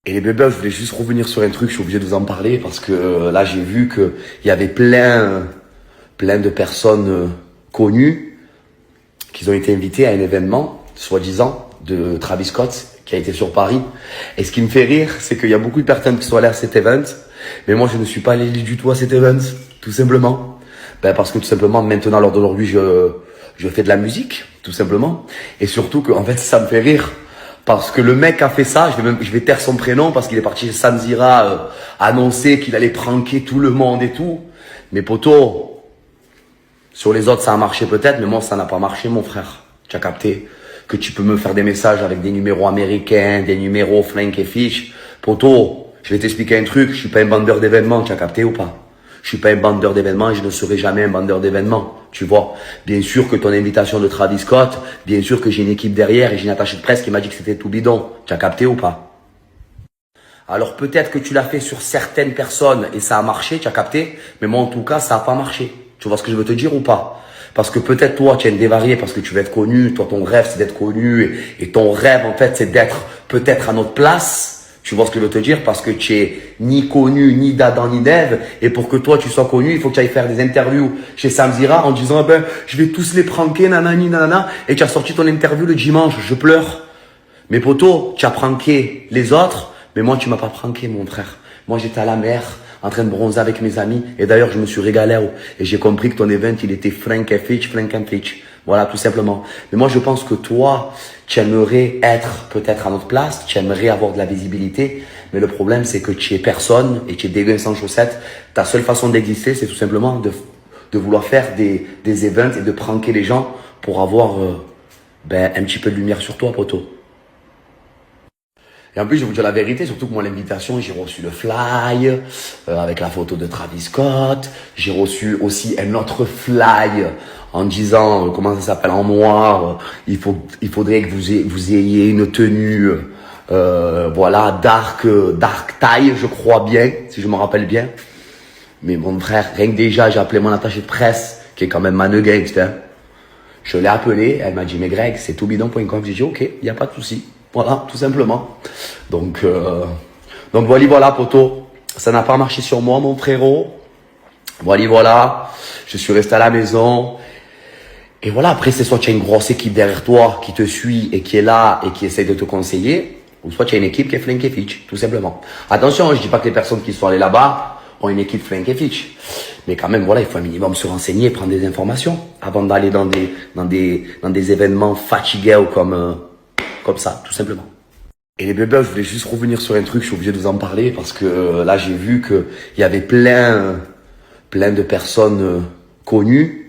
Et les bébés, je voulais juste revenir sur un truc, je suis obligé de vous en parler parce que là j'ai vu que il y avait plein de personnes connues qui ont été invitées à un événement, soi-disant, de Travis Scott qui a été sur Paris. Et ce qui me fait rire, c'est qu'il y a beaucoup de personnes qui sont allées à cet event, mais moi je ne suis pas allé du tout à cet event, tout simplement. Parce que tout simplement maintenant, à l'heure d'aujourd'hui, je fais de la musique, tout simplement. Et surtout que en fait ça me fait rire. Parce que le mec a fait ça, je vais taire son prénom parce qu'il est parti chez Samzira annoncer qu'il allait pranker tout le monde et tout. Mais poto, sur les autres ça a marché peut-être, mais moi ça n'a pas marché mon frère. Tu as capté que tu peux me faire des messages avec des numéros américains, des numéros flank et fiche. Poto, je vais t'expliquer un truc, je suis pas un vendeur d'événements, tu as capté ou pas? Je suis pas un vendeur d'événements et je ne serai jamais un vendeur d'événements, tu vois. Bien sûr que ton invitation de Travis Scott, bien sûr que j'ai une équipe derrière et j'ai une attachée de presse qui m'a dit que c'était tout bidon. Tu as capté ou pas? Alors peut-être que tu l'as fait sur certaines personnes et ça a marché, tu as capté. Mais moi en tout cas, ça n'a pas marché. Tu vois ce que je veux te dire ou pas? Parce que peut-être toi, tu as une dévariée parce que tu veux être connu. Toi, ton rêve, c'est d'être connu. Et ton rêve, en fait, c'est d'être peut-être à notre place. Tu vois ce que je veux te dire? Parce que tu es ni connu, ni d'Adam, ni d'Ève. Et pour que toi, tu sois connu, il faut que tu ailles faire des interviews chez Samzira en disant, je vais tous les pranker, nanani, nanana. Et tu as sorti ton interview le dimanche. Je pleure. Mais poto, tu as pranké les autres. Mais moi, tu m'as pas pranké, mon frère. Moi, j'étais à la mer, en train de bronzer avec mes amis. Et d'ailleurs, je me suis régalé. Et j'ai compris que ton event, il était frank and fitch. Voilà, tout simplement. Mais moi, je pense que toi, tu aimerais être peut-être à notre place, tu aimerais avoir de la visibilité, mais le problème, c'est que tu es personne et tu es dégueu sans chaussettes. Ta seule façon d'exister, c'est tout simplement de vouloir faire des events et de pranker les gens pour avoir un petit peu de lumière sur toi, poto. Et en plus, je vais vous dire la vérité, surtout que moi, l'invitation, j'ai reçu le fly avec la photo de Travis Scott. J'ai reçu aussi un autre fly en disant, comment ça s'appelle, en noir, il faudrait que vous ayez une tenue, voilà, dark tie, je crois bien, si je me rappelle bien. Mais mon frère, rien que déjà, j'ai appelé mon attaché de presse, qui est quand même Manu Gangster. Je l'ai appelé, elle m'a dit, mais Greg, c'est toutbidon.com. J'ai dit, ok, il n'y a pas de souci. Voilà, tout simplement. Donc voilà, poto. Ça n'a pas marché sur moi, mon frérot. Voilà. Je suis resté à la maison. Et voilà, après, c'est soit tu as une grosse équipe derrière toi qui te suit et qui est là et qui essaye de te conseiller, ou soit tu as une équipe qui est flink et fitch, tout simplement. Attention, je dis pas que les personnes qui sont allées là-bas ont une équipe flink et fitch. Mais quand même, voilà, il faut un minimum se renseigner et prendre des informations avant d'aller dans des événements fatigués ou comme ça, tout simplement. Et les bébés, je voulais juste revenir sur un truc, je suis obligé de vous en parler parce que là, j'ai vu que il y avait plein de personnes connues